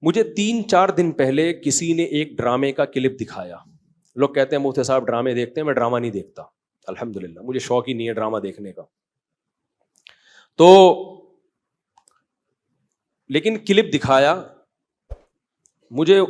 مجھے 3-4 دن پہلے کسی نے ایک ڈرامے کا کلپ دکھایا. لوگ کہتے ہیں مفتی صاحب ڈرامے دیکھتے ہیں, میں ڈرامہ نہیں دیکھتا الحمدللہ, مجھے شوق ہی نہیں ہے ڈرامہ دیکھنے کا. تو لیکن کلپ دکھایا, مجھے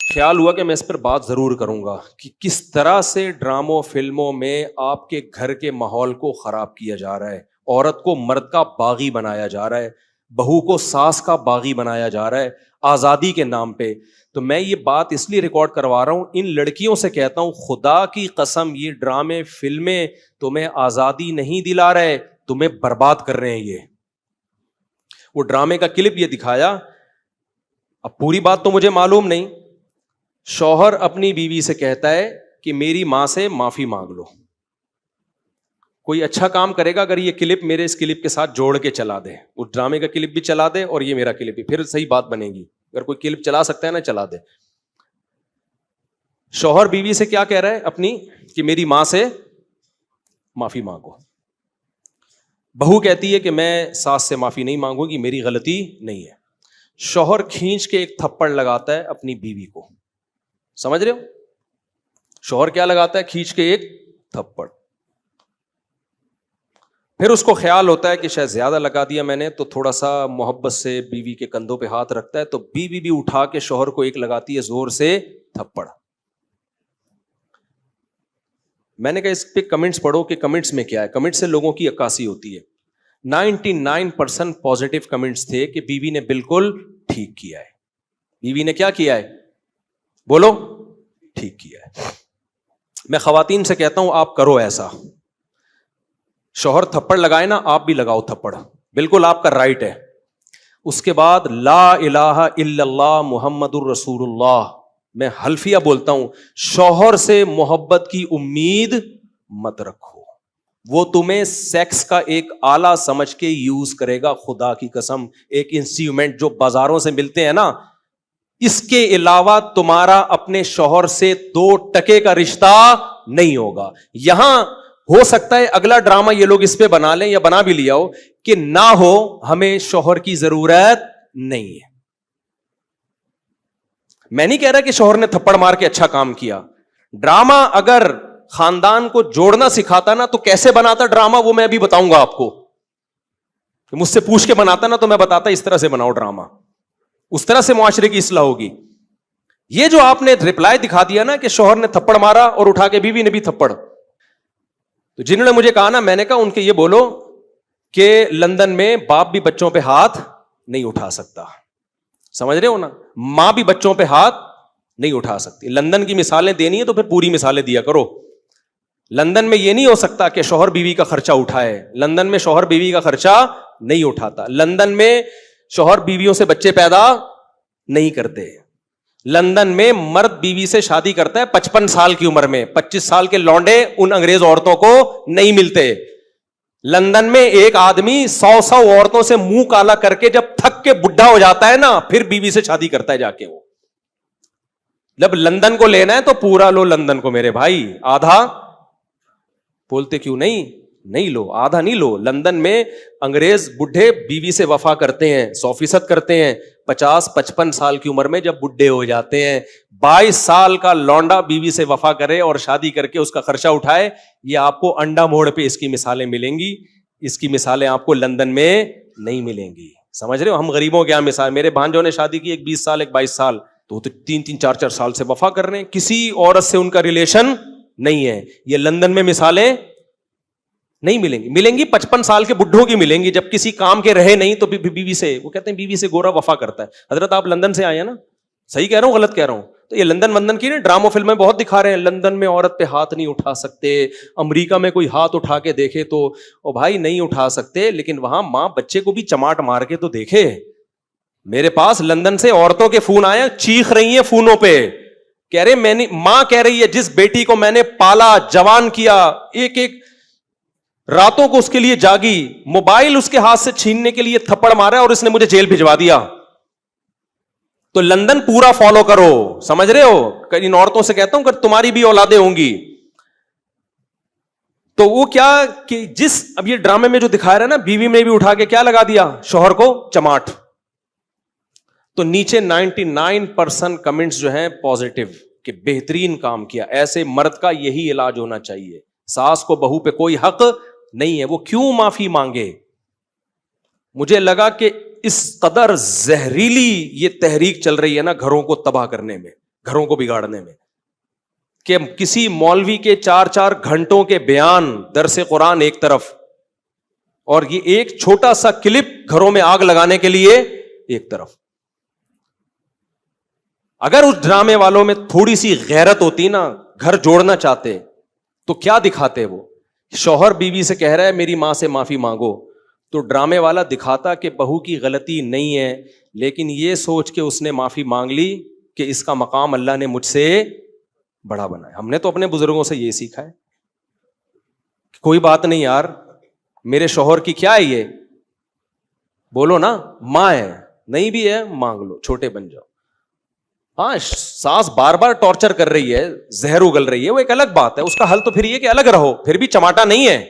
خیال ہوا کہ میں اس پر بات ضرور کروں گا کہ کس طرح سے ڈراموں فلموں میں آپ کے گھر کے ماحول کو خراب کیا جا رہا ہے, عورت کو مرد کا باغی بنایا جا رہا ہے, بہو کو ساس کا باغی بنایا جا رہا ہے آزادی کے نام پہ. تو میں یہ بات اس لیے ریکارڈ کروا رہا ہوں, ان لڑکیوں سے کہتا ہوں خدا کی قسم یہ ڈرامے فلمیں تمہیں آزادی نہیں دلا رہے, تمہیں برباد کر رہے ہیں. یہ وہ ڈرامے کا کلپ یہ دکھایا, اب پوری بات تو مجھے معلوم نہیں. شوہر اپنی بیوی سے کہتا ہے کہ میری ماں سے معافی مانگ لو. کوئی اچھا کام کرے گا اگر یہ کلپ میرے اس کلپ کے ساتھ جوڑ کے چلا دے, اس ڈرامے کا کلپ بھی چلا دے اور یہ میرا کلپ بھی, پھر صحیح بات بنے گی. اگر کوئی کلپ چلا سکتا ہے نا چلا دے. شوہر بیوی سے کیا کہہ رہا ہے اپنی, کہ میری ماں سے معافی مانگو. بہو کہتی ہے کہ میں ساس سے معافی نہیں مانگوں گی, میری غلطی نہیں ہے. شوہر کھینچ کے ایک تھپڑ لگاتا ہے اپنی بیوی کو. سمجھ رہے ہو, شوہر کیا لگاتا ہے, کھینچ کے ایک تھپڑ. پھر اس کو خیال ہوتا ہے کہ شاید زیادہ لگا دیا میں نے, تو تھوڑا سا محبت سے بیوی کے کندھوں پہ ہاتھ رکھتا ہے, تو بیوی بھی اٹھا کے شوہر کو ایک لگاتی ہے زور سے تھپڑ. میں نے کہا اس پہ کمنٹس پڑھو کہ کمنٹس میں کیا ہے. کمنٹس سے لوگوں کی عکاسی ہوتی ہے. 99% پازیٹیو کمنٹس تھے کہ بیوی نے بالکل ٹھیک کیا ہے. بیوی نے کیا کیا ہے, بولو, ٹھیک کیا ہے. میں خواتین سے کہتا ہوں آپ کرو ایسا, شوہر تھپڑ لگائے نا آپ بھی لگاؤ تھپڑ, بالکل آپ کا رائٹ ہے. اس کے بعد لا الہ الا اللہ محمد الرسول اللہ, میں حلفیہ بولتا ہوں, شوہر سے محبت کی امید مت رکھو, وہ تمہیں سیکس کا ایک آلہ سمجھ کے یوز کرے گا. خدا کی قسم, ایک انسٹرومنٹ جو بازاروں سے ملتے ہیں نا, اس کے علاوہ تمہارا اپنے شوہر سے 2% کا رشتہ نہیں ہوگا. یہاں ہو سکتا ہے اگلا ڈرامہ یہ لوگ اس پہ بنا لیں یا بنا بھی لیا ہو کہ نہ ہو, ہمیں شوہر کی ضرورت نہیں ہے. میں نہیں کہہ رہا کہ شوہر نے تھپڑ مار کے اچھا کام کیا. ڈرامہ اگر خاندان کو جوڑنا سکھاتا نا تو کیسے بناتا ڈرامہ, وہ میں ابھی بتاؤں گا آپ کو. مجھ سے پوچھ کے بناتا نا تو میں بتاتا اس طرح سے بناؤ ڈرامہ, اس طرح سے معاشرے کی اصلاح ہوگی. یہ جو آپ نے رپلائی دکھا دیا نا کہ شوہر نے تھپڑ مارا اور اٹھا کے بیوی نے بھی تھپڑ, تو جنہوں نے مجھے کہا نا, میں نے کہا ان کے یہ بولو کہ لندن میں باپ بھی بچوں پہ ہاتھ نہیں اٹھا سکتا. سمجھ رہے ہو نا, ماں بھی بچوں پہ ہاتھ نہیں اٹھا سکتی. لندن کی مثالیں دینی ہے تو پھر پوری مثالیں دیا کرو. لندن میں یہ نہیں ہو سکتا کہ شوہر بیوی کا خرچہ اٹھائے. لندن میں شوہر بیوی کا خرچہ نہیں اٹھاتا. لندن میں شوہر بیویوں سے بچے پیدا نہیں کرتے. لندن میں مرد بیوی سے شادی کرتا ہے 55 سال کی عمر میں. 25 سال کے لونڈے ان انگریز عورتوں کو نہیں ملتے. لندن میں ایک آدمی 100 عورتوں سے منہ کالا کر کے جب تھک کے بڈھا ہو جاتا ہے نا, پھر بیوی سے شادی کرتا ہے جا کے. وہ جب لندن کو لینا ہے تو پورا لو لندن کو میرے بھائی, آدھا بولتے کیوں نہیں لو, آدھا نہیں لو. لندن میں انگریز بڈھے بیوی سے وفا کرتے ہیں, 100% کرتے ہیں. 50-55 سال کی عمر میں جب بڈھے ہو جاتے ہیں, 22 سال کا لونڈا بیوی سے وفا کرے اور شادی کر کے اس کا خرچہ اٹھائے. یہ آپ کو انڈا موڑ پہ اس کی مثالیں ملیں گی, اس کی مثالیں آپ کو لندن میں نہیں ملیں گی. سمجھ رہے ہو, ہم غریبوں کے یہاں مثال, میرے بھانجوں نے شادی کی, ایک 20 سال ایک 22 سال, تو 3-4 سال سے وفا کر رہے ہیں, کسی عورت سے ان کا ریلیشن نہیں ہے. یہ لندن میں مثالیں نہیں ملیں گی. ملیں گی 55 سال کے بڈھوں کی ملیں گی, جب کسی کام کے رہے نہیں تو بیوی سے, وہ کہتے ہیں بیوی سے گورا وفا کرتا ہے. حضرت آپ لندن سے آئے ہیں نا, صحیح کہہ رہا ہوں غلط کہہ رہا ہوں؟ تو یہ لندن کی نا ڈراموں فلمیں بہت دکھا رہے ہیں, لندن میں عورت پہ ہاتھ نہیں اٹھا سکتے. امریکہ میں کوئی ہاتھ اٹھا کے دیکھے تو او بھائی نہیں اٹھا سکتے, لیکن وہاں ماں بچے کو بھی چماٹ مار کے تو دیکھے. میرے پاس لندن سے عورتوں کے فون آئے, چیخ رہی ہیں فونوں پہ, کہہ رہے میں نے, ماں کہہ رہی ہے جس بیٹی کو میں نے پالا جوان کیا, ایک راتوں کو اس کے لیے جاگی, موبائل اس کے ہاتھ سے چھیننے کے لیے تھپڑ مارا اور اس نے مجھے جیل بھجوا دیا. تو لندن پورا فالو کرو. سمجھ رہے ہو, ان عورتوں سے کہتا ہوں کہ تمہاری بھی اولادیں ہوں گی تو وہ کیا کہ جس, اب یہ ڈرامے میں جو دکھا رہا ہے نا, بیوی میں بھی اٹھا کے کیا لگا دیا, شوہر کو چماٹ. تو نیچے 99% کمنٹس جو ہیں پازیٹو کہ بہترین کام کیا. ایسے مرد کا یہی علاج ہونا چاہیے. ساس کو بہو پہ کوئی حق نہیں ہے, وہ کیوں معافی مانگے. مجھے لگا کہ اس قدر زہریلی یہ تحریک چل رہی ہے نا گھروں کو تباہ کرنے میں, گھروں کو بگاڑنے میں, کہ کسی مولوی کے 4 گھنٹوں کے بیان, درس قرآن ایک طرف, اور یہ ایک چھوٹا سا کلپ گھروں میں آگ لگانے کے لیے ایک طرف. اگر اس ڈرامے والوں میں تھوڑی سی غیرت ہوتی نا, گھر جوڑنا چاہتے, تو کیا دکھاتے وہ؟ شوہر بیوی سے کہہ رہا ہے میری ماں سے معافی مانگو, تو ڈرامے والا دکھاتا کہ بہو کی غلطی نہیں ہے, لیکن یہ سوچ کے اس نے معافی مانگ لی کہ اس کا مقام اللہ نے مجھ سے بڑا بنایا. ہم نے تو اپنے بزرگوں سے یہ سیکھا ہے, کوئی بات نہیں یار, میرے شوہر کی کیا ہے, یہ بولو نا, ماں ہے, نہیں بھی ہے مانگ لو, چھوٹے بن جاؤ. ہاں ساس بار بار ٹارچر کر رہی ہے, زہر اگل رہی ہے, وہ ایک الگ بات ہے, اس کا حل تو پھر یہ کہ الگ رہو, پھر بھی چماٹا نہیں ہے,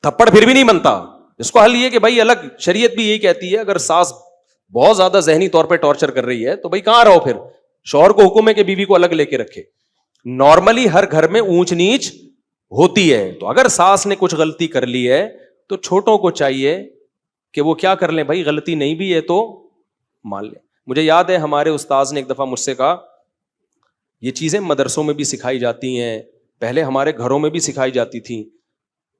تھپڑ پھر بھی نہیں بنتا. اس کو حل یہ کہ بھائی الگ, شریعت بھی یہی کہتی ہے اگر ساس بہت زیادہ ذہنی طور پہ ٹارچر کر رہی ہے تو بھائی کہاں رہو, پھر شوہر کو حکم ہے کہ بیوی کو الگ لے کے رکھے. نارملی ہر گھر میں اونچ نیچ ہوتی ہے, تو اگر ساس نے کچھ غلطی کر لی ہے تو چھوٹوں کو چاہیے کہ وہ کیا کر لیں, بھائی غلطی نہیں بھی ہے تو مان لیں. مجھے یاد ہے ہمارے استاذ نے ایک دفعہ مجھ سے کہا, یہ چیزیں مدرسوں میں بھی سکھائی جاتی ہیں, پہلے ہمارے گھروں میں بھی سکھائی جاتی تھیں,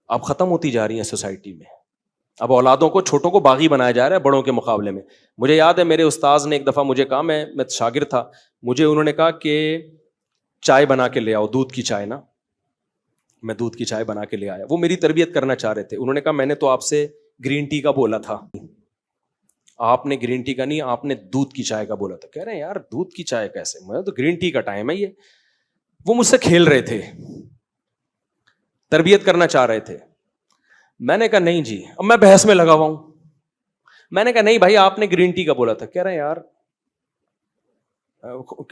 اب ختم ہوتی جا رہی ہیں سوسائٹی میں. اب اولادوں کو, چھوٹوں کو باغی بنایا جا رہا ہے بڑوں کے مقابلے میں. مجھے یاد ہے میرے استاذ نے ایک دفعہ مجھے کہا, میں شاگرد تھا, مجھے انہوں نے کہا کہ چائے بنا کے لے آؤ, دودھ کی چائے نا. میں دودھ کی چائے بنا کے لے آیا. وہ میری تربیت کرنا چاہ رہے تھے. انہوں نے کہا میں نے تو آپ سے گرین ٹی کا بولا تھا, آپ نے گرین ٹی کا نہیں, آپ نے دودھ کی چائے کا بولا تھا. کہہ رہے ہیں یار دودھ کی چائے کیسے, میں تو گرین ٹی کا ٹائم ہے یہ. وہ مجھ سے کھیل رہے تھے, تربیت کرنا چاہ رہے تھے. میں نے کہا نہیں جی, اب میں بحث میں لگا ہوا ہوں. میں نے کہا نہیں بھائی آپ نے گرین ٹی کا بولا تھا. کہہ رہے ہیں یار,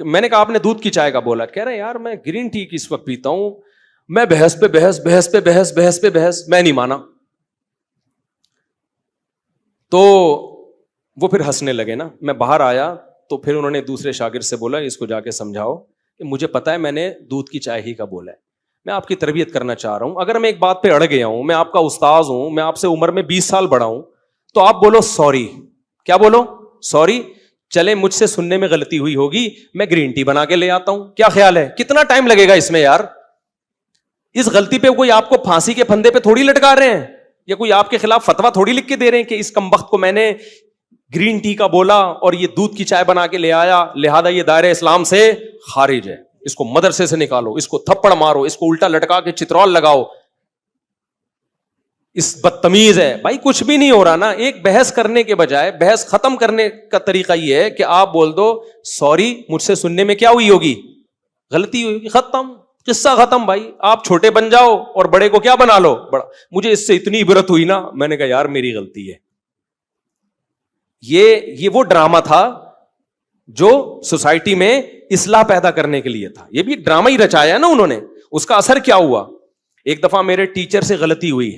میں نے کہا آپ نے دودھ کی چائے کا بولا. کہہ رہے ہیں یار میں گرین ٹی کس وقت پیتا ہوں, میں بحث پہ بحث, بحث پہ بحث, بحث پہ بحث, میں نہیں مانا. تو وہ پھر ہنسنے لگے نا. میں باہر آیا تو پھر انہوں نے دوسرے شاگرد سے بولا اس کو جا کے سمجھاؤ کہ مجھے پتا ہے میں نے دودھ کی چائے ہی کا بولا ہے, میں آپ کی تربیت کرنا چاہ رہا ہوں. اگر میں ایک بات پہ اڑ گیا ہوں, میں آپ کا استاذ ہوں, میں آپ سے عمر میں 20 سال بڑا ہوں, تو آپ بولو سوری. کیا بولو؟ سوری. چلے مجھ سے سننے میں غلطی ہوئی ہوگی, میں گرین ٹی بنا کے لے آتا ہوں. کیا خیال ہے, کتنا ٹائم لگے گا اس میں یار؟ اس غلطی پہ کوئی آپ کو پھانسی کے پھندے پہ تھوڑی لٹکا رہے ہیں, یا کوئی آپ کے خلاف فتویٰ تھوڑی لکھ کے دے رہے ہیں کہ اس کمبخت کو میں نے گرین ٹی کا بولا اور یہ دودھ کی چائے بنا کے لے آیا, لہذا یہ دائرہ اسلام سے خارج ہے, اس کو مدرسے سے نکالو, اس کو تھپڑ مارو, اس کو الٹا لٹکا کے چترول لگاؤ, اس بدتمیز ہے. بھائی کچھ بھی نہیں ہو رہا نا. ایک بحث کرنے کے بجائے بحث ختم کرنے کا طریقہ یہ ہے کہ آپ بول دو سوری, مجھ سے سننے میں کیا ہوئی ہوگی, غلطی ہوئی ہوگی, ختم, قصہ ختم. بھائی آپ چھوٹے بن جاؤ اور بڑے کو کیا بنا لو بڑا. مجھے اس سے اتنی عبرت ہوئی نا, میں نے کہا یار میری غلطی ہے. یہ وہ ڈرامہ تھا جو سوسائٹی میں اصلاح پیدا کرنے کے لیے تھا. یہ بھی ایک ڈرامہ ہی رچایا ہے نا انہوں نے. اس کا اثر کیا ہوا؟ ایک دفعہ میرے ٹیچر سے غلطی ہوئی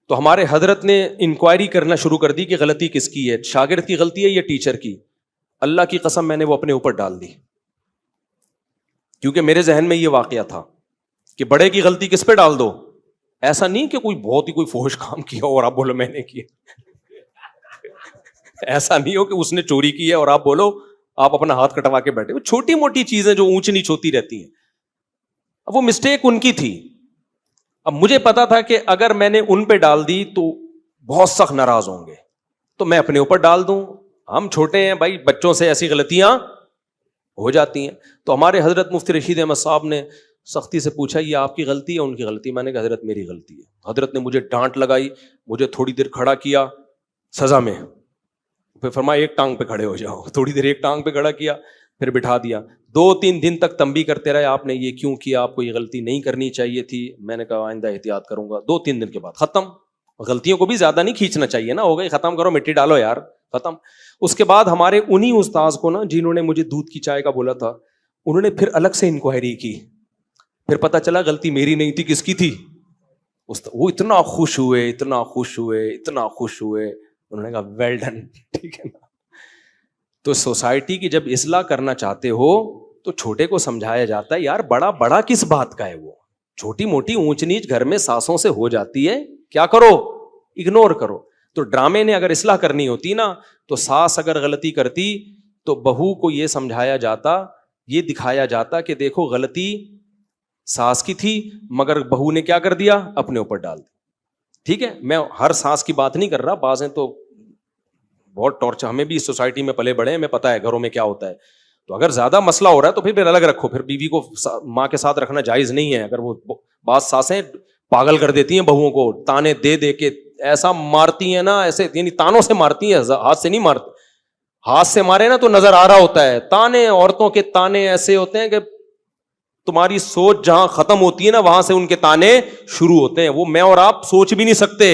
تو ہمارے حضرت نے انکوائری کرنا شروع کر دی کہ غلطی کس کی ہے, شاگرد کی غلطی ہے یا ٹیچر کی. اللہ کی قسم میں نے وہ اپنے اوپر ڈال دی, کیونکہ میرے ذہن میں یہ واقعہ تھا کہ بڑے کی غلطی کس پہ ڈال دو. ایسا نہیں کہ کوئی بہت ہی کوئی فحش کام کیا اور آپ بولو میں نے کیا. ایسا نہیں ہو کہ اس نے چوری کی ہے اور آپ بولو آپ اپنا ہاتھ کٹوا کے بیٹھے. وہ چھوٹی موٹی چیزیں جو اونچ نیچ ہوتی رہتی ہیں, اب وہ مسٹیک ان کی تھی. اب مجھے پتا تھا کہ اگر میں نے ان پہ ڈال دی تو بہت سخت ناراض ہوں گے, تو میں اپنے اوپر ڈال دوں. ہم چھوٹے ہیں بھائی, بچوں سے ایسی غلطیاں ہو جاتی ہیں. تو ہمارے حضرت مفتی رشید احمد صاحب نے سختی سے پوچھا یہ آپ کی غلطی ہے ان کی غلطی؟ میں نے کہا حضرت میری غلطی ہے. حضرت نے مجھے ڈانٹ لگائی, مجھے تھوڑی دیر کھڑا کیا سزا میں, پھر فرمایا ایک ٹانگ پہ کھڑے ہو جاؤ. تھوڑی دیر ایک ٹانگ پہ کھڑا کیا, پھر بٹھا دیا. 2-3 دن تک تنبیہ کرتے رہے, آپ نے یہ کیوں کیا, آپ کو یہ غلطی نہیں کرنی چاہیے تھی. میں نے کہا آئندہ احتیاط کروں گا. 2-3 دن کے بعد ختم. غلطیوں کو بھی زیادہ نہیں کھینچنا چاہیے نا, ہو گئی ختم کرو, مٹی ڈالو یار, ختم. اس کے بعد ہمارے انہی استاذ کو نا جنہوں نے مجھے دودھ کی چائے کا بولا تھا, انہوں نے پھر الگ سے انکوائری کی. پھر پتا چلا غلطی میری نہیں تھی, کس کی تھی. وہ اتنا خوش ہوئے, اتنا خوش ہوئے, اتنا خوش ہوئے. انہوں نے کہا ویل ڈن, ٹھیک ہے نا. تو سوسائٹی کی جب اصلاح کرنا چاہتے ہو تو چھوٹے کو سمجھایا جاتا ہے یار بڑا بڑا کس بات کا ہے, وہ چھوٹی موٹی اونچ نیچ گھر میں ساسوں سے ہو جاتی ہے, کیا کرو, اگنور کرو. تو ڈرامے نے اگر اصلاح کرنی ہوتی نا, تو ساس اگر غلطی کرتی تو بہو کو یہ سمجھایا جاتا, یہ دکھایا جاتا کہ دیکھو غلطی ساس کی تھی مگر بہو نے کیا کر دیا, اپنے اوپر ڈال دی. ٹھیک ہے, میں ہر ساس کی بات نہیں کر رہا, بعض ہیں تو بہت ٹارچر, ہمیں بھی اس سوسائٹی میں پلے بڑے ہیں, ہمیں پتا ہے گھروں میں کیا ہوتا ہے. تو اگر زیادہ مسئلہ ہو رہا ہے تو پھر الگ رکھو, پھر بیوی کو ماں کے ساتھ رکھنا جائز نہیں ہے. اگر وہ بعض ساسیں پاگل کر دیتی ہیں بہوؤں کو, تانے دے دے کے ایسا مارتی ہیں نا, ایسے یعنی تانوں سے مارتی ہیں, ہاتھ سے نہیں مارتی. ہاتھ سے مارے نا تو نظر آ رہا ہوتا ہے. تانے, عورتوں کے تانے ایسے ہوتے ہیں کہ تمہاری سوچ جہاں ختم ہوتی ہے نا وہاں سے ان کے تانے شروع ہوتے ہیں. وہ میں اور آپ سوچ بھی نہیں سکتے.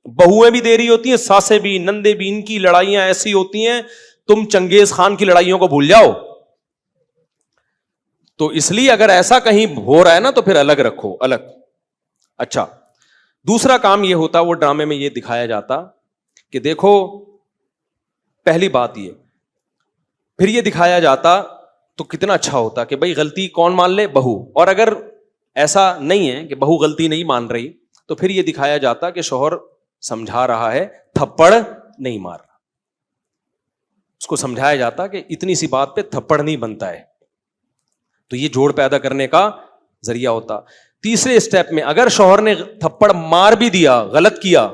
بہویں بھی دے رہی ہوتی ہیں, ساسیں بھی, نندے بھی, ان کی لڑائیاں ایسی ہوتی ہیں تم چنگیز خان کی لڑائیوں کو بھول جاؤ. تو اس لیے اگر ایسا کہیں ہو رہا ہے نا تو پھر الگ رکھو, الگ. اچھا, دوسرا کام یہ ہوتا, وہ ڈرامے میں یہ دکھایا جاتا کہ دیکھو پہلی بات یہ, پھر یہ دکھایا جاتا تو کتنا اچھا ہوتا کہ بھائی غلطی کون مان لے, بہو. اور اگر ایسا نہیں ہے کہ بہو غلطی نہیں مان رہی تو پھر یہ دکھایا جاتا کہ شوہر سمجھا رہا ہے, تھپڑ نہیں مار رہا. اس کو سمجھایا جاتا کہ اتنی سی بات پہ تھپڑ نہیں بنتا ہے. تو یہ جوڑ پیدا کرنے کا ذریعہ ہوتا. تیسرے اسٹیپ میں اگر شوہر نے تھپڑ مار بھی دیا, غلط کیا,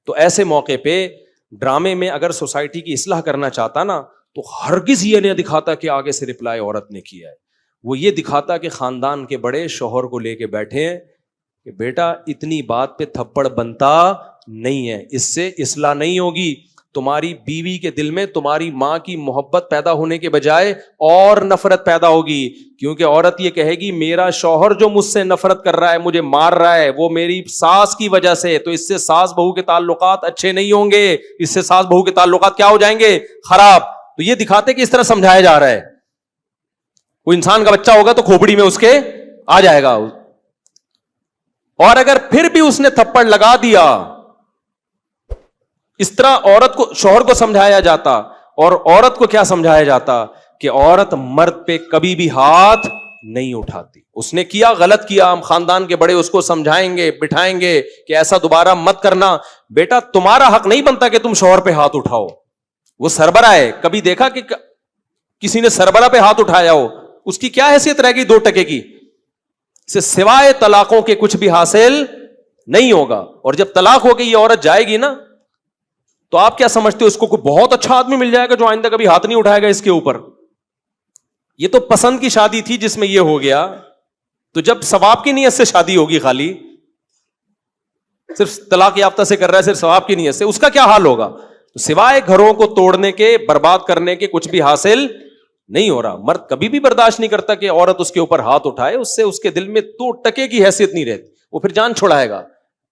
تو ایسے موقع پہ ڈرامے میں اگر سوسائٹی کی اصلاح کرنا چاہتا نا تو ہرگز یہ نہیں دکھاتا کہ آگے سے رپلائی عورت نے کیا ہے. وہ یہ دکھاتا کہ خاندان کے بڑے شوہر کو لے کے بیٹھے ہیں کہ بیٹا اتنی بات پہ تھپڑ بنتا نہیں ہے, اس سے اصلاح نہیں ہوگی. تمہاری بیوی کے دل میں تمہاری ماں کی محبت پیدا ہونے کے بجائے اور نفرت پیدا ہوگی, کیونکہ عورت یہ کہے گی میرا شوہر جو مجھ سے نفرت کر رہا ہے, مجھے مار رہا ہے, وہ میری ساس کی وجہ سے. تو اس سے ساس بہو کے تعلقات اچھے نہیں ہوں گے, اس سے ساس بہو کے تعلقات کیا ہو جائیں گے, خراب. تو یہ دکھاتے کہ اس طرح سمجھایا جا رہا ہے. کوئی انسان کا بچہ ہوگا تو کھوپڑی میں اس کے آ جائے گا. اور اگر پھر بھی اس نے تھپڑ لگا دیا, اس طرح عورت کو, شوہر کو سمجھایا جاتا. اور عورت کو کیا سمجھایا جاتا کہ عورت مرد پہ کبھی بھی ہاتھ نہیں اٹھاتی. اس نے کیا, غلط کیا, ہم خاندان کے بڑے اس کو سمجھائیں گے, بٹھائیں گے کہ ایسا دوبارہ مت کرنا. بیٹا تمہارا حق نہیں بنتا کہ تم شوہر پہ ہاتھ اٹھاؤ. وہ سربراہ ہے. کبھی دیکھا کہ کسی نے سربراہ پہ ہاتھ اٹھایا ہو؟ اس کی کیا حیثیت رہے گی 2 ٹکے کی؟ سے سوائے طلاقوں کے کچھ بھی حاصل نہیں ہوگا. اور جب طلاق ہو کے یہ عورت جائے گی نا تو آپ کیا سمجھتے ہو, اس کو کوئی بہت اچھا آدمی مل جائے گا جو آئندہ کبھی ہاتھ نہیں اٹھائے گا اس کے اوپر؟ یہ تو پسند کی شادی تھی جس میں یہ ہو گیا. تو جب ثواب کی نیت سے شادی ہوگی, خالی صرف طلاق یافتہ سے کر رہا ہے, صرف ثواب کی نیت سے, اس کا کیا حال ہوگا؟ سوائے گھروں کو توڑنے کے, برباد کرنے کے کچھ بھی حاصل نہیں ہو رہا. مرد کبھی بھی برداشت نہیں کرتا کہ عورت اس کے اوپر ہاتھ اٹھائے, اس سے اس کے دل میں 2 ٹکے کی حیثیت نہیں رہتی. وہ پھر جان چھوڑائے گا,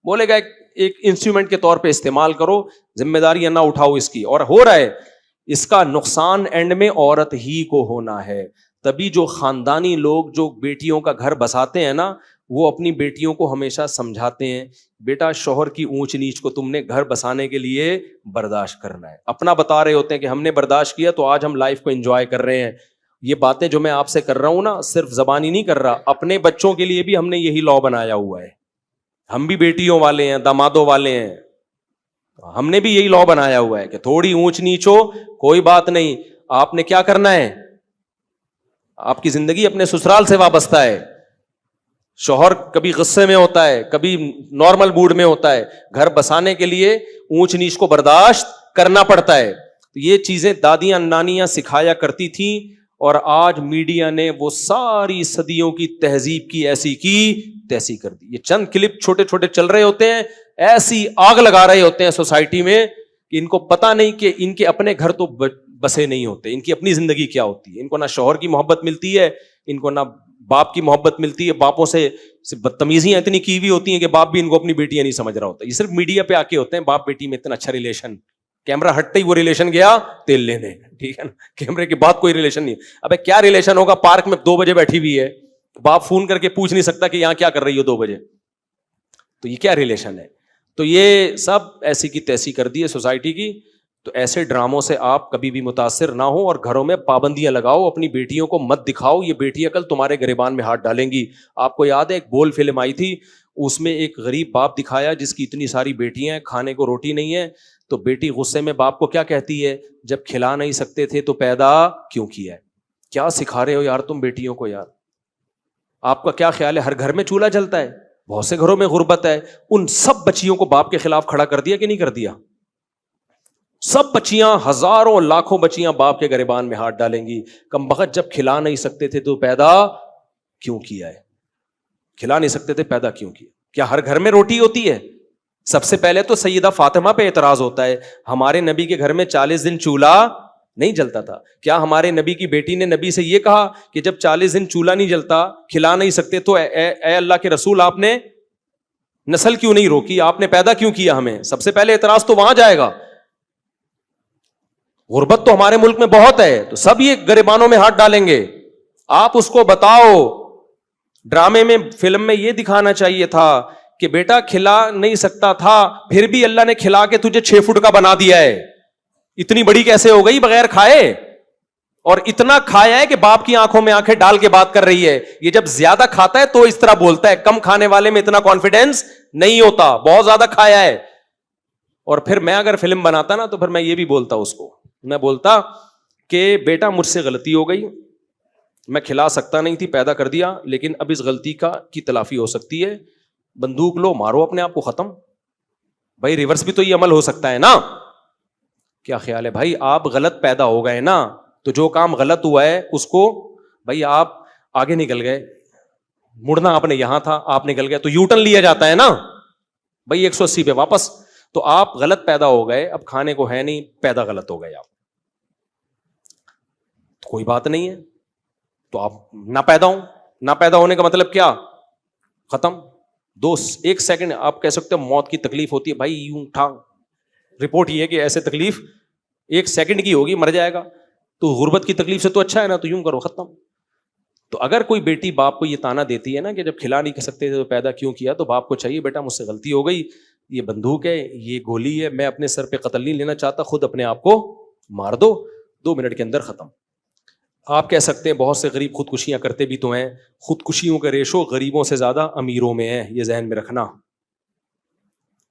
بولے گا ایک انسٹرومنٹ کے طور پہ استعمال کرو, ذمہ داریاں نہ اٹھاؤ اس کی. اور ہو رہا ہے, اس کا نقصان اینڈ میں عورت ہی کو ہونا ہے. تبھی جو خاندانی لوگ جو بیٹیوں کا گھر بساتے ہیں نا, وہ اپنی بیٹیوں کو ہمیشہ سمجھاتے ہیں بیٹا شوہر کی اونچ نیچ کو تم نے گھر بسانے کے لیے برداشت کرنا ہے. اپنا بتا رہے ہوتے ہیں کہ ہم نے برداشت کیا تو آج ہم لائف کو انجوائے کر رہے ہیں. یہ باتیں جو میں آپ سے کر رہا ہوں نا, صرف زبانی نہیں کر رہا, اپنے بچوں کے لیے بھی ہم نے یہی لا بنایا ہوا ہے. ہم بھی بیٹیوں والے ہیں, دامادوں والے ہیں, ہم نے بھی یہی لا بنایا ہوا ہے کہ تھوڑی اونچ نیچ ہو کوئی بات نہیں, آپ نے کیا کرنا ہے, آپ کی زندگی اپنے سسرال سے وابستہ ہے. شوہر کبھی غصے میں ہوتا ہے, کبھی نارمل موڈ میں ہوتا ہے, گھر بسانے کے لیے اونچ نیچ کو برداشت کرنا پڑتا ہے. یہ چیزیں دادیاں نانیاں سکھایا کرتی تھیں, اور آج میڈیا نے وہ ساری صدیوں کی تہذیب کی ایسی کی تیسی کر دی. یہ چند کلپ چھوٹے چھوٹے چل رہے ہوتے ہیں, ایسی آگ لگا رہے ہوتے ہیں سوسائٹی میں کہ ان کو پتا نہیں کہ ان کے اپنے گھر تو بسے نہیں ہوتے, ان کی اپنی زندگی کیا ہوتی ہے. ان کو نہ شوہر کی محبت ملتی ہے, ان کو نہ باپ کی محبت ملتی ہے, باپوں سے بدتمیزیاں اتنی کی ہوئی ہوتی ہیں کہ باپ بھی ان کو اپنی بیٹیاں نہیں سمجھ رہا ہوتا. یہ صرف میڈیا پہ آ کے ہوتے ہیں, باپ بیٹی میں اتنا اچھا ریلیشن, کیمرہ ہٹتے ہی وہ ریلیشن گیا تیل لینے, ٹھیک ہے نا, کیمرے کے بعد کوئی ریلیشن نہیں. ابے کیا ریلیشن ہوگا, پارک میں 2 بجے بیٹھی ہوئی ہے, باپ فون کر کے پوچھ نہیں سکتا کہ یہاں کیا کر رہی ہو 2 بجے, تو یہ کیا ریلیشن ہے؟ تو یہ سب ایسی کی تیسی کر دی ہے سوسائٹی کی. تو ایسے ڈراموں سے آپ کبھی بھی متاثر نہ ہو اور گھروں میں پابندیاں لگاؤ, اپنی بیٹیوں کو مت دکھاؤ, یہ بیٹیاں کل تمہارے گریبان میں ہاتھ ڈالیں گی. آپ کو یاد ہے ایک بول فلم آئی تھی, اس میں ایک غریب باپ دکھایا جس کی اتنی ساری بیٹیاں ہیں, کھانے کو روٹی نہیں ہے, تو بیٹی غصے میں باپ کو کیا کہتی ہے, جب کھلا نہیں سکتے تھے تو پیدا کیوں کیا ہے. کیا سکھا رہے ہو یار تم بیٹیوں کو یار. آپ کا کیا خیال ہے ہر گھر میں چولہا جلتا ہے؟ بہت سے گھروں میں غربت ہے. ان سب بچیوں کو باپ کے خلاف کھڑا کر دیا کہ نہیں کر دیا؟ سب بچیاں, ہزاروں لاکھوں بچیاں باپ کے گریبان میں ہاتھ ڈالیں گی, کم بخت جب کھلا نہیں سکتے تھے تو پیدا کیوں کیا ہے. کھلا نہیں سکتے تھے پیدا کیوں کیا. کیا ہر گھر میں روٹی ہوتی ہے؟ سب سے پہلے تو سیدہ فاطمہ پہ اعتراض ہوتا ہے, ہمارے نبی کے گھر میں 40 دن چولہا نہیں جلتا تھا. کیا ہمارے نبی کی بیٹی نے نبی سے یہ کہا کہ جب 40 دن چولہا نہیں جلتا, کھلا نہیں سکتے, تو اے اللہ کے رسول آپ نے نسل کیوں نہیں روکی, آپ نے پیدا کیوں کیا ہمیں؟ سب سے پہلے اعتراض تو وہاں جائے گا. غربت تو ہمارے ملک میں بہت ہے, تو سب یہ گریبانوں میں ہاتھ ڈالیں گے. آپ اس کو بتاؤ, ڈرامے میں فلم میں یہ دکھانا چاہیے تھا کہ بیٹا کھلا نہیں سکتا تھا, پھر بھی اللہ نے کھلا کے تجھے 6 فٹ کا بنا دیا ہے. اتنی بڑی کیسے ہو گئی بغیر کھائے؟ اور اتنا کھایا ہے کہ باپ کی آنکھوں میں آنکھیں ڈال کے بات کر رہی ہے. یہ جب زیادہ کھاتا ہے تو اس طرح بولتا ہے, کم کھانے والے میں اتنا کانفیڈینس نہیں ہوتا, بہت زیادہ کھایا ہے. اور پھر میں اگر فلم بناتا نا تو پھر میں یہ بھی بولتا اس کو, میں بولتا کہ بیٹا مجھ سے غلطی ہو گئی, میں کھلا سکتا نہیں تھی, پیدا کر دیا, لیکن اب اس غلطی کی تلافی ہو سکتی ہے. بندوق لو, مارو اپنے آپ کو ختم. بھائی ریورس بھی تو یہ عمل ہو سکتا ہے نا. کیا خیال ہے بھائی؟ آپ غلط پیدا ہو گئے نا, تو جو کام غلط ہوا ہے اس کو, بھائی آپ آگے نکل گئے, مڑنا آپ نے یہاں تھا, آپ نکل گئے تو یو ٹرن لیا جاتا ہے نا بھائی, 180 پہ واپس. تو آپ غلط پیدا ہو گئے, اب کھانے کو ہے نہیں, پیدا غلط ہو گئے آپ, تو کوئی بات نہیں ہے. تو آپ نہ پیدا ہوں, نہ پیدا ہونے کا مطلب کیا؟ ختم. 1 سیکنڈ آپ کہہ سکتے ہو موت کی تکلیف ہوتی ہے بھائی, یوں اٹھا, رپورٹ یہ ہے کہ ایسے تکلیف 1 سیکنڈ کی ہوگی, مر جائے گا. تو غربت کی تکلیف سے تو اچھا ہے نا, تو یوں کرو, ختم. تو اگر کوئی بیٹی باپ کو یہ تانا دیتی ہے نا کہ جب کھلا نہیں کر سکتے تھے تو پیدا کیوں کیا, تو باپ کو چاہیے بیٹا مجھ سے غلطی ہو گئی, یہ بندوق ہے, یہ گولی ہے, میں اپنے سر پہ قتل نہیں لینا چاہتا, خود اپنے آپ کو مار دو, 2 منٹ کے اندر ختم. آپ کہہ سکتے ہیں بہت سے غریب خودکشیاں کرتے بھی تو ہیں, خودکشیوں کا ریشو غریبوں سے زیادہ امیروں میں ہے, یہ ذہن میں رکھنا.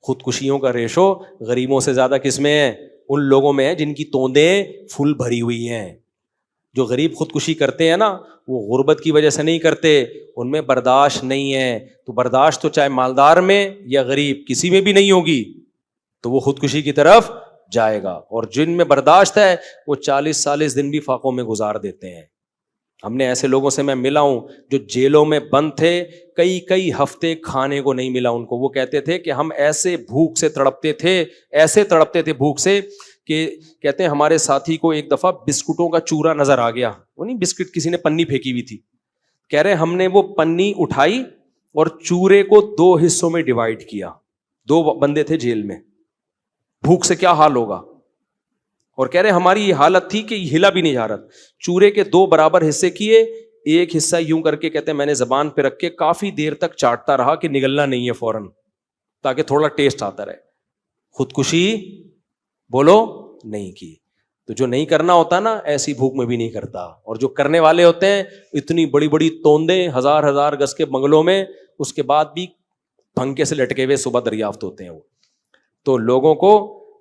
خودکشیوں کا ریشو غریبوں سے زیادہ کس میں ہے؟ ان لوگوں میں ہے جن کی توندیں پھول بھری ہوئی ہیں. جو غریب خودکشی کرتے ہیں نا, وہ غربت کی وجہ سے نہیں کرتے, ان میں برداشت نہیں ہے. تو برداشت تو چاہے مالدار میں یا غریب کسی میں بھی نہیں ہوگی, تو وہ خودکشی کی طرف جائے گا. اور جن میں برداشت ہے وہ 40 دن بھی فاقوں میں گزار دیتے ہیں. ہم نے ایسے لوگوں سے میں ملا ہوں جو جیلوں میں بند تھے, کئی ہفتے کھانے کو نہیں ملا ان کو. وہ کہتے تھے کہ ہم ایسے بھوک سے تڑپتے تھے بھوک سے کہ کہتے ہیں ہمارے ساتھی کو ایک دفعہ بسکٹوں کا چورا نظر آ گیا. وہ نہیں بسکٹ کسی نے پنی پھینکی ہوئی تھی, کہہ رہے ہم نے وہ پنی اٹھائی اور چورے کو 2 حصوں میں ڈیوائڈ کیا. 2 بندے تھے جیل میں, بھوک سے کیا حال ہوگا. اور کہہ رہے ہماری یہ حالت تھی کہ یہ ہلا بھی نہیں جا رہا. چورے کے 2 برابر حصے کیے, ایک حصہ یوں کر کے کہتے ہیں میں نے زبان پہ رکھ کے کافی دیر تک چاٹتا رہا کہ نگلنا نہیں ہے فوراً, تاکہ تھوڑا ٹیسٹ آتا رہے. خودکشی بولو نہیں کی. تو جو نہیں کرنا ہوتا نا, ایسی بھوک میں بھی نہیں کرتا. اور جو کرنے والے ہوتے ہیں اتنی بڑی بڑی توندیں 1000 گز کے بنگلوں میں, اس کے بعد بھی پھنکے سے لٹکے ہوئے صبح دریافت ہوتے ہیں وہ. تو لوگوں کو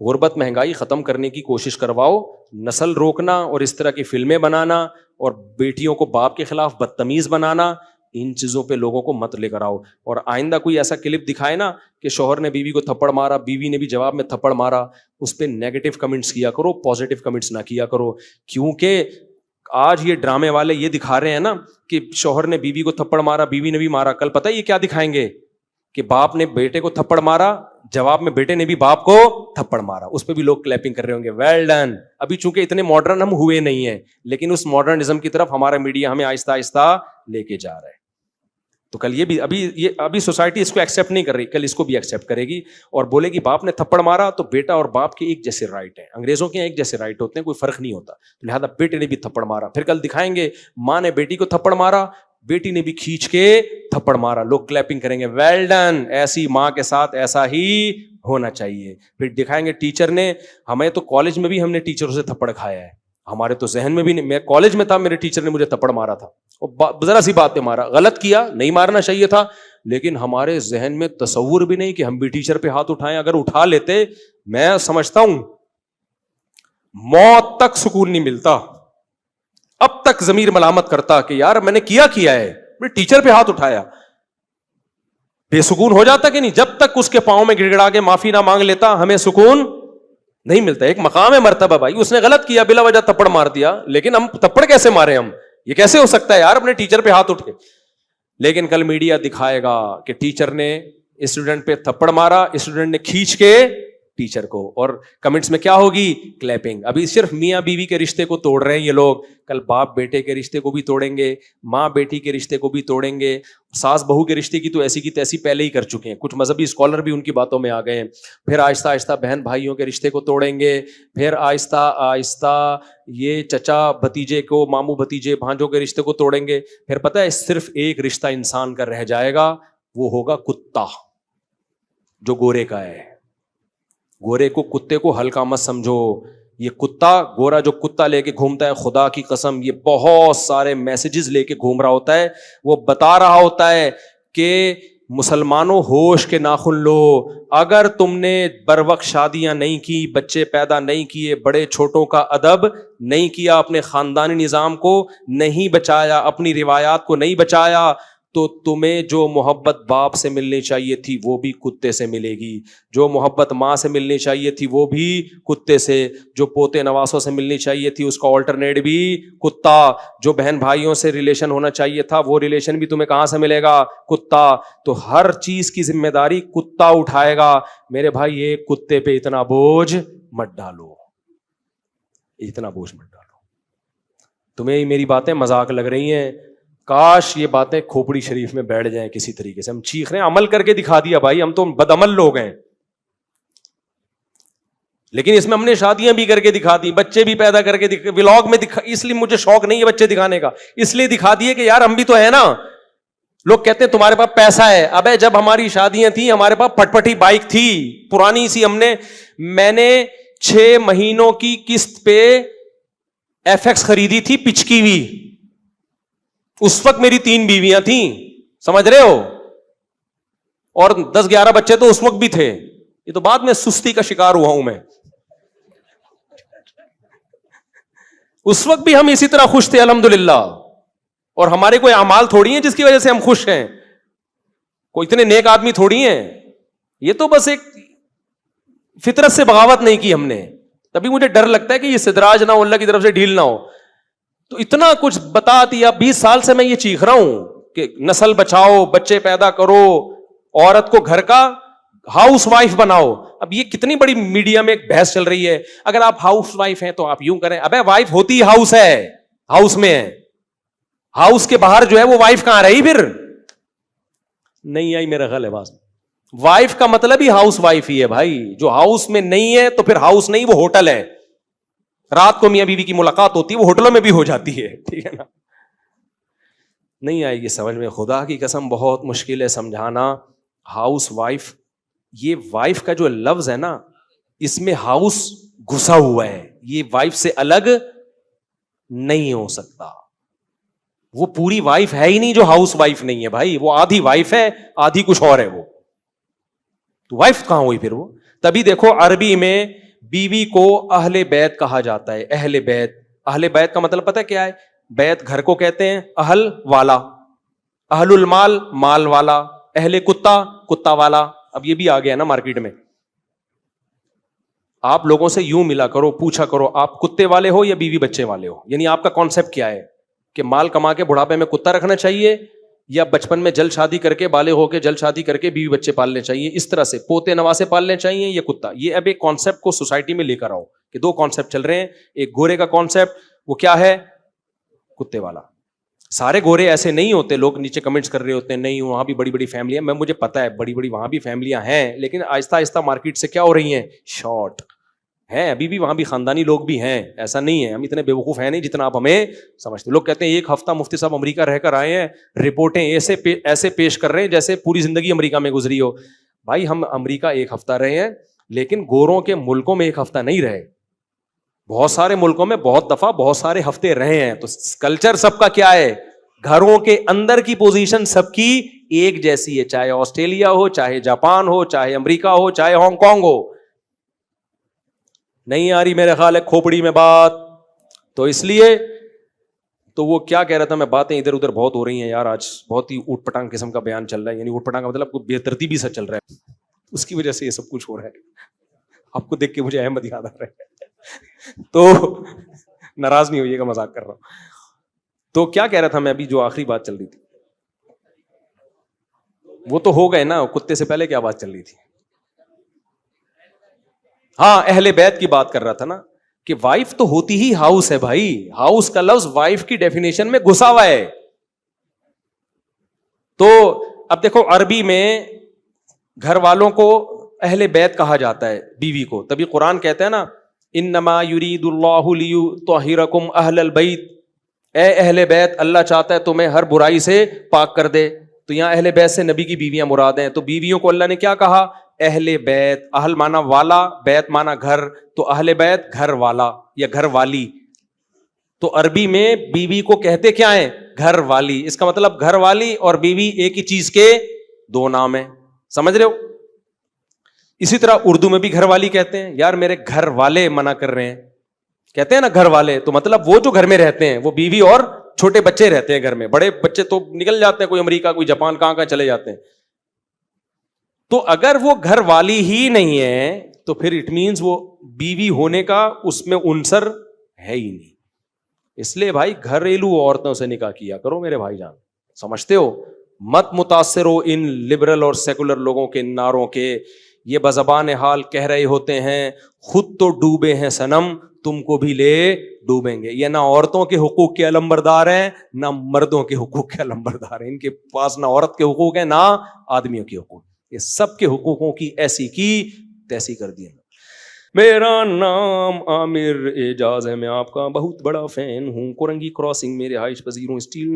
غربت مہنگائی ختم کرنے کی کوشش کرواؤ, نسل روکنا اور اس طرح کی فلمیں بنانا اور بیٹیوں کو باپ کے خلاف بدتمیز بنانا, ان چیزوں پہ لوگوں کو مت لے کر آؤ. اور آئندہ کوئی ایسا کلپ دکھائے نا کہ شوہر نے بیوی کو تھپڑ مارا, بیوی نے بھی جواب میں تھپڑ مارا, اس پہ نیگیٹو کمنٹس کیا کرو, پازیٹیو کمنٹس نہ کیا کرو. کیونکہ آج یہ ڈرامے والے یہ دکھا رہے ہیں نا کہ شوہر نے بیوی کو تھپڑ مارا, بیوی نے بھی مارا. کل پتہ ہے یہ کیا دکھائیں گے کہ باپ نے بیٹے کو تھپڑ مارا, جواب میں بیٹے نے بھی باپ کو تھپڑ مارا. اس پہ بھی لوگ کلیپنگ کر رہے ہوں گے, ویل ڈن. ابھی چونکہ اتنے ماڈرن ہم ہوئے نہیں ہیں, لیکن اس ماڈرنزم کی طرف ہمارا میڈیا ہمیں آہستہ آہستہ لے کے جا رہا ہے. تو کل یہ بھی ابھی سوسائٹی اس کو ایکسیپٹ نہیں کر رہی, کل اس کو بھی ایکسیپٹ کرے گی اور بولے گی باپ نے تھپڑ مارا تو بیٹا اور باپ کے ایک جیسے رائٹ ہیں. انگریزوں کے ایک جیسے رائٹ ہوتے ہیں, کوئی فرق نہیں ہوتا, لہٰذا بیٹے نے بھی تھپڑ مارا. پھر کل دکھائیں گے ماں نے بیٹی کو تھپڑ مارا, بیٹی نے بھی کھینچ کے تھپڑ مارا, لوگ کلیپنگ کریں گے, ویل ڈن, ایسی ماں کے ساتھ ایسا ہی ہونا چاہیے. پھر دکھائیں گے ٹیچر نے, ہمیں تو کالج میں بھی ہم نے ٹیچروں سے تھپڑ کھایا ہے, ہمارے تو ذہن میں بھی نہیں, میں کالج میں تھا میرے ٹیچر نے مجھے تھپڑ مارا تھا, ذرا سی بات پہ مارا, غلط کیا, نہیں مارنا چاہیے تھا, لیکن ہمارے ذہن میں تصور بھی نہیں کہ ہم بھی ٹیچر پہ ہاتھ اٹھائیں. اگر اٹھا لیتے, میں سمجھتا ہوں موت تک سکون نہیں ملتا, اب تک ضمیر ملامت کرتا کہ یار میں نے کیا ہے, ٹیچر پہ ہاتھ اٹھایا, بے سکون ہو جاتا کہ نہیں. جب تک اس کے پاؤں میں گڑ گڑا کے معافی نہ مانگ لیتا ہمیں سکون نہیں ملتا. ایک مقام ہے مرتبہ بھائی, اس نے غلط کیا, بلا وجہ تھپڑ مار دیا, لیکن ہم تھپڑ کیسے مارے, ہم یہ کیسے ہو سکتا ہے یار اپنے ٹیچر پہ ہاتھ اٹھ کے. لیکن کل میڈیا دکھائے گا کہ ٹیچر نے اسٹوڈنٹ پہ تھپڑ مارا, اسٹوڈنٹ نے کھینچ کے ٹیچر کو, اور کمنٹس میں کیا ہوگی, کلیپنگ. ابھی صرف میاں بیوی کے رشتے کو توڑ رہے ہیں یہ لوگ, کل باپ بیٹے کے رشتے کو بھی توڑیں گے, ماں بیٹی کے رشتے کو بھی توڑیں گے, ساس بہو کے رشتے کی تو ایسی کی تیسی پہلے ہی کر چکے ہیں, کچھ مذہبی اسکالر بھی ان کی باتوں میں آ گئے ہیں. پھر آہستہ آہستہ بہن بھائیوں کے رشتے کو توڑیں گے, پھر آہستہ آہستہ یہ چچا بھتیجے کو, ماموں بھتیجے بھانجوں کے رشتے کو توڑیں گے. پھر پتہ ہے صرف ایک رشتہ انسان کا رہ جائے گا, وہ ہوگا کتا, جو گورے کا ہے. گورے کو, کتے کو ہلکا مت سمجھو, یہ کتا گورا جو کتا لے کے گھومتا ہے, خدا کی قسم یہ بہت سارے میسیجز لے کے گھوم رہا ہوتا ہے. وہ بتا رہا ہوتا ہے کہ مسلمانوں ہوش کے ناخن لو, اگر تم نے بر وقت شادیاں نہیں کی, بچے پیدا نہیں کیے, بڑے چھوٹوں کا ادب نہیں کیا, اپنے خاندانی نظام کو نہیں بچایا, اپنی روایات کو نہیں بچایا, تو تمہیں جو محبت باپ سے ملنی چاہیے تھی وہ بھی کتے سے ملے گی, جو محبت ماں سے ملنی چاہیے تھی وہ بھی کتے سے, جو پوتے نواسوں سے ملنی چاہیے تھی اس کا آلٹرنیٹ بھی کتا, جو بہن بھائیوں سے ریلیشن ہونا چاہیے تھا وہ ریلیشن بھی تمہیں کہاں سے ملے گا, کتا. تو ہر چیز کی ذمہ داری کتا اٹھائے گا. میرے بھائی ایک کتے پہ اتنا بوجھ مت ڈالو, اتنا بوجھ مت ڈالو. تمہیں میری باتیں مذاق لگ رہی ہیں, کاش یہ باتیں کھوپڑی شریف میں بیٹھ جائیں کسی طریقے سے. ہم چیخ رہے ہیں, عمل کر کے دکھا دیا بھائی, ہم تو بدعمل لوگ ہیں, لیکن اس میں ہم نے شادیاں بھی کر کے دکھا دی, بچے بھی پیدا کر کے ولاگ میں دکھا, اس لیے مجھے شوق نہیں ہے بچے دکھانے کا, اس لیے دکھا دیے کہ یار ہم بھی تو ہیں نا. لوگ کہتے ہیں تمہارے پاس پیسہ ہے, ابے جب ہماری شادیاں تھیں ہمارے پاس پٹپٹی بائک تھی پرانی سی, میں نے 6 مہینوں کی قسط پہ ایف ایکس خریدی تھی پچکی ہوئی, اس وقت میری 3 بیویاں تھیں, سمجھ رہے ہو, اور 10-11 بچے تو اس وقت بھی تھے. یہ تو بعد میں سستی کا شکار ہوا ہوں میں, اس وقت بھی ہم اسی طرح خوش تھے الحمدللہ, اور ہمارے کوئی اعمال تھوڑی ہیں جس کی وجہ سے ہم خوش ہیں, کوئی اتنے نیک آدمی تھوڑی ہیں, یہ تو بس ایک فطرت سے بغاوت نہیں کی ہم نے. تبھی مجھے ڈر لگتا ہے کہ یہ استدراج نہ ہو, اللہ کی طرف سے ڈھیل نہ ہو. تو اتنا کچھ بتا دیا, 20 سال سے میں یہ چیخ رہا ہوں کہ نسل بچاؤ, بچے پیدا کرو, عورت کو گھر کا ہاؤس وائف بناؤ. اب یہ کتنی بڑی میڈیا میں ایک بحث چل رہی ہے, اگر آپ ہاؤس وائف ہیں تو آپ یوں کریں. ابے وائف ہوتی ہاؤس ہے, ہاؤس میں ہے, ہاؤس کے باہر جو ہے وہ وائف کہاں رہی, پھر نہیں آئی میرا خیال ہے بات. وائف کا مطلب ہی ہاؤس وائف ہی ہے بھائی, جو ہاؤس میں نہیں ہے تو پھر ہاؤس نہیں, وہ ہوٹل ہے. رات کو میاں بیوی کی ملاقات ہوتی ہے, وہ ہوٹلوں میں بھی ہو جاتی ہے, ٹھیک ہے نا. نہیں آئے گی سمجھ میں, خدا کی قسم بہت مشکل ہے سمجھانا. ہاؤس وائف, یہ وائف کا جو لفظ ہے نا, اس میں ہاؤس گھسا ہوا ہے, یہ وائف سے الگ نہیں ہو سکتا. وہ پوری وائف ہے ہی نہیں جو ہاؤس وائف نہیں ہے بھائی, وہ آدھی وائف ہے آدھی کچھ اور ہے, وہ تو وائف کہاں ہوئی پھر وہ. تبھی دیکھو عربی میں بیوی کو اہل بیت کہا جاتا ہے, اہل بیت. اہل بیت کا مطلب پتہ کیا ہے, بیت گھر کو کہتے ہیں, اہل والا, اہل المال مال والا, اہل کتا کتا والا. اب یہ بھی آ گیا نا مارکیٹ میں. آپ لوگوں سے یوں ملا کرو, پوچھا کرو آپ کتے والے ہو یا بیوی بچے والے ہو, یعنی آپ کا کانسیپٹ کیا ہے, کہ مال کما کے بڑھاپے میں کتا رکھنا چاہیے, یا بچپن میں جلد شادی کر کے بالغ ہو کے جلد شادی کر کے بیوی بچے پالنے چاہیے, اس طرح سے پوتے نواسے پالنے چاہیے, یا کتا. یہ اب ایک کانسیپٹ کو سوسائٹی میں لے کر آؤ کہ 2 کانسیپٹ چل رہے ہیں. ایک گورے کا کانسیپٹ, وہ کیا ہے, کتے والا. سارے گورے ایسے نہیں ہوتے, لوگ نیچے کمنٹس کر رہے ہوتے ہیں نہیں وہاں بھی بڑی بڑی فیملیاں, میں مجھے پتا ہے بڑی بڑی وہاں بھی فیملیاں ہیں, لیکن آہستہ آہستہ مارکیٹ سے کیا ہو رہی ہیں, شارٹ. ہیں ابھی بھی وہاں بھی خاندانی لوگ بھی ہیں, ایسا نہیں ہے, ہم اتنے بیوقوف ہیں نہیں جتنا آپ ہمیں سمجھتے. لوگ کہتے ہیں ایک ہفتہ مفتی صاحب امریکہ رہ کر آئے ہیں, رپورٹیں ایسے پیش کر رہے ہیں جیسے پوری زندگی امریکہ میں گزری ہو. بھائی ہم امریکہ ایک ہفتہ رہے ہیں, لیکن گوروں کے ملکوں میں ایک ہفتہ نہیں رہے, بہت سارے ملکوں میں بہت دفعہ بہت سارے ہفتے رہے ہیں. تو کلچر سب کا کیا ہے, گھروں کے اندر کی پوزیشن سب کی ایک جیسی ہے, چاہے آسٹریلیا ہو, چاہے جاپان ہو, چاہے امریکہ ہو, چاہے ہانگ کانگ ہو. نہیں آ رہی میرے خیال ہے کھوپڑی میں بات. تو اس لیے تو وہ کیا کہہ رہا تھا میں, باتیں ادھر ادھر بہت ہو رہی ہیں یار, آج بہت ہی اوٹ پٹانگ قسم کا بیان چل رہا ہے, یعنی اوٹ پٹانگ کا مطلب کوئی بے ترتیبی سے چل رہا ہے, اس کی وجہ سے یہ سب کچھ ہو رہا ہے. آپ کو دیکھ کے مجھے احمد یاد آ رہا ہے, تو ناراض نہیں ہوئیے گا, مذاق کر رہا ہوں. تو کیا کہہ رہا تھا میں ابھی, جو آخری بات چل رہی تھی وہ تو ہو گئے نا, کتے سے پہلے کیا بات چل رہی تھی؟ ہاں اہل بیت کی بات کر رہا تھا نا, کہ وائف تو ہوتی ہی ہاؤس ہے بھائی. ہاؤس کا لفظ وائف کی ڈیفینیشن میں گھسا ہوا ہے. تو اب دیکھو عربی میں گھر والوں کو اہل بیت کہا جاتا ہے, بیوی کو. تبھی قرآن کہتا ہے نا انما یرید اللہ لیطہرکم اہل البیت, اے اہل بیت اللہ چاہتا ہے تمہیں ہر برائی سے پاک کر دے. تو یہاں اہل بیت سے نبی کی بیویاں مراد ہیں. تو بیویوں کو اللہ نے کیا کہا, اہل بیت. اہل مانا والا, بیت مانا گھر, تو اہل بیت گھر والا یا گھر والی. تو عربی میں بیوی کو کہتے کیا ہیں, گھر والی. اس کا مطلب گھر والی اور بیوی ایک ہی چیز کے دو نام ہیں, سمجھ رہے ہو. اسی طرح اردو میں بھی گھر والی کہتے ہیں. یار میرے گھر والے منع کر رہے ہیں, کہتے ہیں نا گھر والے, تو مطلب وہ جو گھر میں رہتے ہیں, وہ بیوی اور چھوٹے بچے رہتے ہیں گھر میں. بڑے بچے تو نکل جاتے ہیں, کوئی امریکہ کوئی جاپان, کہاں چلے جاتے ہیں. تو اگر وہ گھر والی ہی نہیں ہے تو پھر اٹ مینز وہ بیوی ہونے کا اس میں عنصر ہے ہی نہیں. اس لیے بھائی گھریلو عورتوں سے نکاح کیا کرو میرے بھائی جان, سمجھتے ہو. مت متاثر ہو ان لبرل اور سیکولر لوگوں کے نعروں کے. یہ بزبان حال کہہ رہے ہوتے ہیں خود تو ڈوبے ہیں صنم, تم کو بھی لے ڈوبیں گے. یہ نہ عورتوں کے حقوق کے علمبردار ہیں, نہ مردوں کے حقوق کے علمبردار ہیں. ان کے پاس نہ عورت کے حقوق ہیں نہ آدمیوں کے حقوق. یہ سب کے حقوقوں کی ایسی کی تیسی کر دی. میرا نام عامر اعجاز ہے, میں آپ کا بہت بڑا فین ہوں. کورنگی کراسنگ میں رہائش پذیر ہوں. اسٹیل